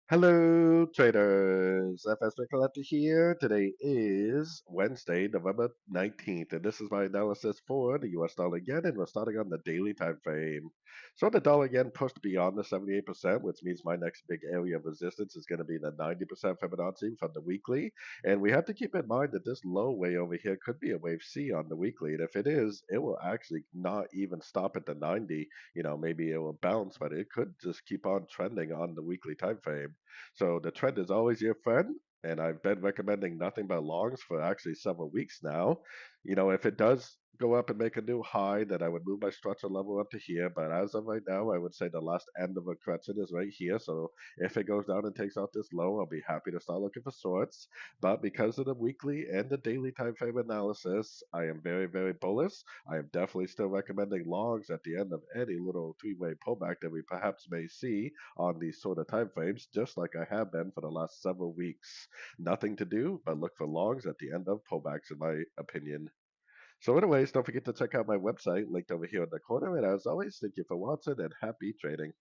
Hello, traders. FX Pip Collector here. Today is Wednesday, November 19th, and this is my analysis for the US dollar yen, and we're starting on the daily time frame. So the dollar yen pushed beyond the 78%, which means my next big area of resistance is going to be the 90% Fibonacci from the weekly. And we have to keep in mind that this low way over here could be a wave C on the weekly, and if it is, it will actually not even stop at the 90. Maybe it will bounce, but it could just keep on trending on the weekly time frame. So the trend is always your friend, and I've been recommending nothing but longs for actually several weeks now. If it does go up and make a new high, then I would move my structure level up to here. But as of right now, I would say the last end of a correction is right here. So if it goes down and takes out this low, I'll be happy to start looking for shorts. But because of the weekly and the daily time frame analysis, I am very, very bullish. I am definitely still recommending longs at the end of any little three-way pullback that we perhaps may see on these sort of time frames, just like I have been for the last several weeks. Nothing to do but look for longs at the end of pullbacks, in my opinion. So, anyways, don't forget to check out my website linked over here in the corner. And as always, thank you for watching and happy trading.